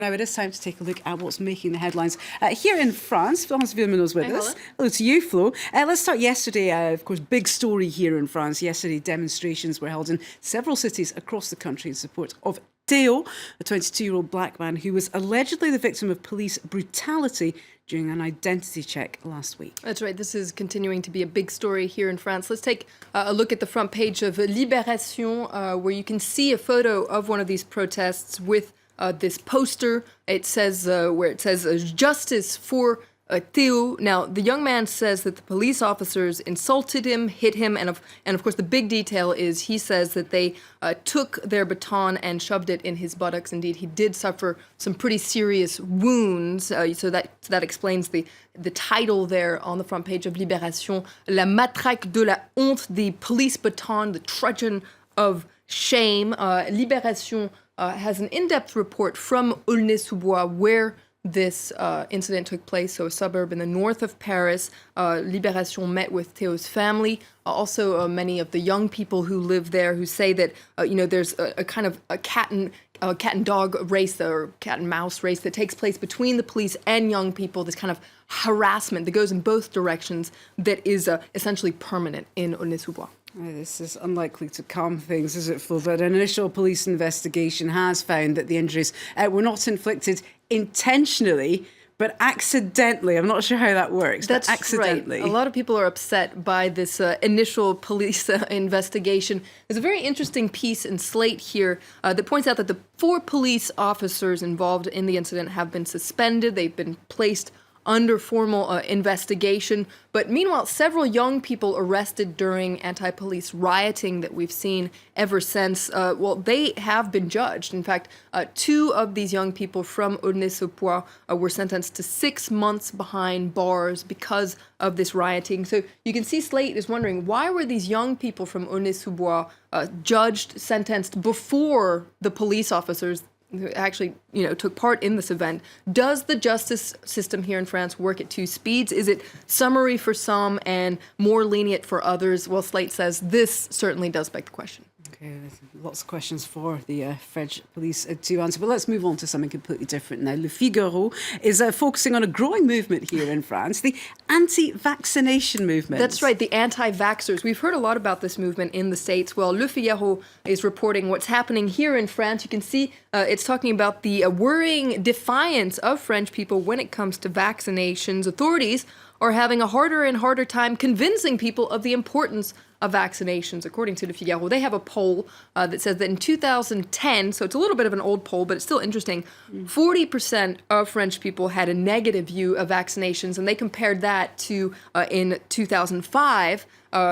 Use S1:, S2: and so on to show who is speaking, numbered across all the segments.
S1: Now it is time to take a look at what's making the headlines here in France. Florence Villeminot's with us. Hello to you, Flo. Let's start yesterday. Of course, big story here in France. Yesterday, demonstrations were held in several cities across the country in support of Theo, a 22-year-old black man who was allegedly the victim of police brutality during an identity check last week.
S2: That's right. This is continuing to be a big story here in France. Let's take a look at the front page of Libération, where you can see a photo of one of these protests with this poster. It says justice for Theo. Now, the young man says that the police officers insulted him, hit him, and of course the big detail is he says that they took their baton and shoved it in his buttocks. Indeed, he did suffer some pretty serious wounds. So that explains the title there on the front page of Libération: La matraque de la honte, the police baton, the trudgeon of shame. Libération has an in-depth report from Aulnay-sous-Bois, where this incident took place, so a suburb in the north of Paris. Libération met with Theo's family, also many of the young people who live there, who say that there's a kind of a cat and dog race, or cat and mouse race that takes place between the police and young people. This kind of harassment that goes in both directions that is essentially permanent in Aulnay-sous-Bois.
S1: This is unlikely to calm things, is it, Flo? But an initial police investigation has found that the injuries were not inflicted intentionally, but accidentally. I'm not sure how that works.
S2: That's
S1: accidentally.
S2: Right. A lot of people are upset by this initial police investigation. There's a very interesting piece in Slate here that points out that the 4 police officers involved in the incident have been suspended. They've been placed under formal investigation. But meanwhile, several young people arrested during anti-police rioting that we've seen ever since, they have been judged. In fact, 2 of these young people from Aulnay-sous-Bois were sentenced to 6 months behind bars because of this rioting. So you can see Slate is wondering, why were these young people from Aulnay-sous-Bois judged, sentenced before the police officers who actually, took part in this event? Does the justice system here in France work at 2 speeds? Is it summary for some and more lenient for others? Well, Slate says this certainly does beg the question.
S1: Okay, lots of questions for the French police to answer. But let's move on to something completely different now. Le Figaro is focusing on a growing movement here in France, the anti-vaccination movement.
S2: That's right, the anti-vaxxers. We've heard a lot about this movement in the States. Well, Le Figaro is reporting what's happening here in France. You can see it's talking about the worrying defiance of French people when it comes to vaccinations. Authorities are having a harder and harder time convincing people of the importance of vaccinations. According to Le Figaro, they have a poll that says that in 2010, so it's a little bit of an old poll, but it's still interesting, 40% of French people had a negative view of vaccinations, and they compared that to in 2005,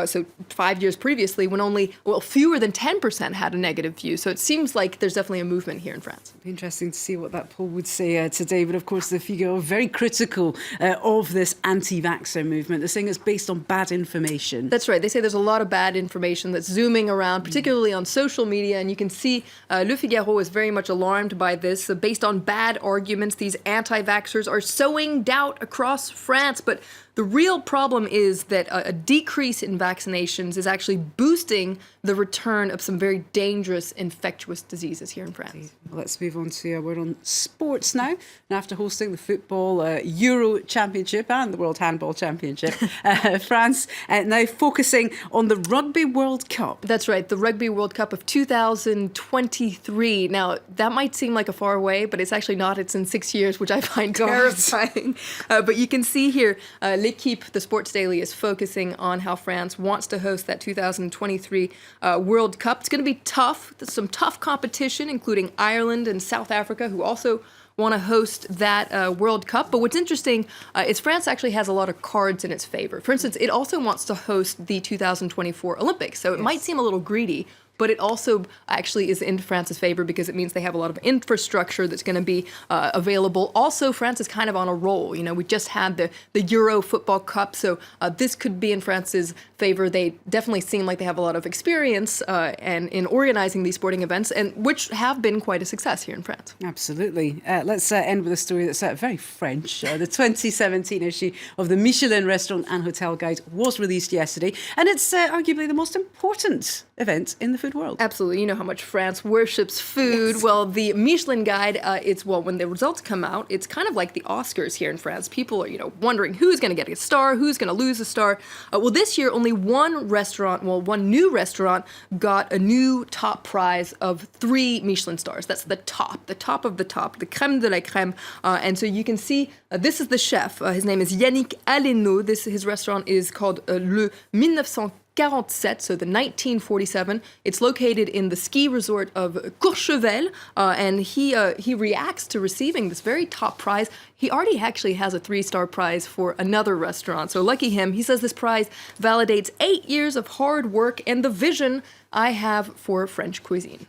S2: so 5 years previously, when only, fewer than 10% had a negative view. So it seems like there's definitely a movement here in France.
S1: It'd be interesting to see what that poll would say today. But of course, the Figaro are very critical of this anti-vaxxer movement. They're saying it's based on bad information.
S2: That's right. They say there's a lot of bad information that's zooming around, particularly on social media. And you can see Le Figaro is very much alarmed by this. Based on bad arguments, these anti-vaxxers are sowing doubt across France. But the real problem is that a decrease in vaccinations is actually boosting the return of some very dangerous infectious diseases here in France.
S1: Well, let's move on to a word on sports now. And after hosting the football Euro Championship and the World Handball Championship, France now focusing on the Rugby World Cup.
S2: That's right, the Rugby World Cup of 2023. Now, that might seem like a far away, but it's actually not. It's in 6 years, which I find terrifying. But you can see here, L'Equipe, the Sports Daily, is focusing on how France wants to host that 2023 World Cup. It's going to be tough. There's some tough competition, including Ireland and South Africa, who also want to host that World Cup. But what's interesting is France actually has a lot of cards in its favor. For instance, it also wants to host the 2024 Olympics. So it might seem a little greedy, but it also actually is in France's favor because it means they have a lot of infrastructure that's going to be available. Also, France is kind of on a roll. We just had the Euro Football Cup, so this could be in France's favor. They definitely seem like they have a lot of experience and in organizing these sporting events, and which have been quite a success here in France.
S1: Absolutely. Let's end with a story that's very French. The 2017 issue of the Michelin Restaurant and Hotel Guide was released yesterday, and it's arguably the most important event in the food food world.
S2: Absolutely. You know how much France worships food.
S1: Yes.
S2: Well, the Michelin guide, when the results come out, it's kind of like the Oscars here in France. People are, wondering who's going to get a star, who's going to lose a star. Well, this year, only one new restaurant got a new top prize of 3 Michelin stars. That's the top of the top, the crème de la crème. And so you can see, this is the chef. His name is Yannick Aleno. His restaurant is called Le 1947, so the 1947. It's located in the ski resort of Courchevel, and he reacts to receiving this very top prize. He already actually has a 3-star prize for another restaurant, so lucky him. He says this prize validates 8 years of hard work and the vision I have for French cuisine.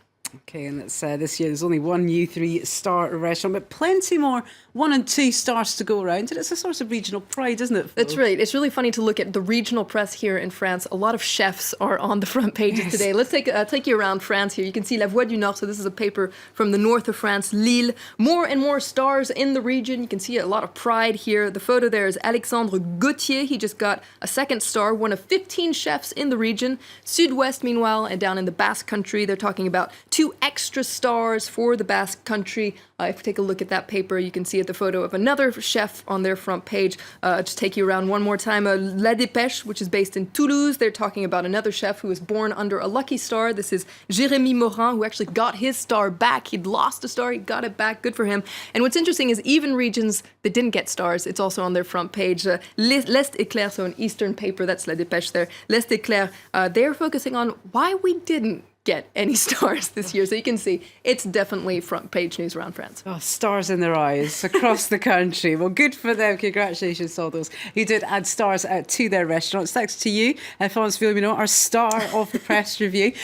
S1: Okay, and it's this year there's only one new 3-star restaurant, but plenty more 1 and 2 stars to go around, and it's a source of regional pride, isn't it, Flo?
S2: That's right. It's really funny to look at the regional press here in France. A lot of chefs are on the front pages today. Let's take you around France here. You can see La Voix du Nord, so this is a paper from the north of France, Lille. More and more stars in the region. You can see a lot of pride here. The photo there is Alexandre Gauthier. He just got a 2nd star, one of 15 chefs in the region. Sud-Ouest, meanwhile, and down in the Basque Country, they're talking about 2 extra stars for the Basque Country. If you take a look at that paper, you can see the photo of another chef on their front page. Just take you around one more time. La Dépêche, which is based in Toulouse. They're talking about another chef who was born under a lucky star. This is Jérémy Morin, who actually got his star back. He'd lost a star. He got it back. Good for him. And what's interesting is even regions that didn't get stars, it's also on their front page. L'Est Éclair, so an Eastern paper, that's La Dépêche there. L'Est Éclair, they're focusing on why we didn't get any stars this year. So you can see it's definitely front page news around France.
S1: Oh, stars in their eyes across the country. Well, good for them. Congratulations to all those who did add stars to their restaurants. Thanks to you, Florence Villomino, our star of the press review.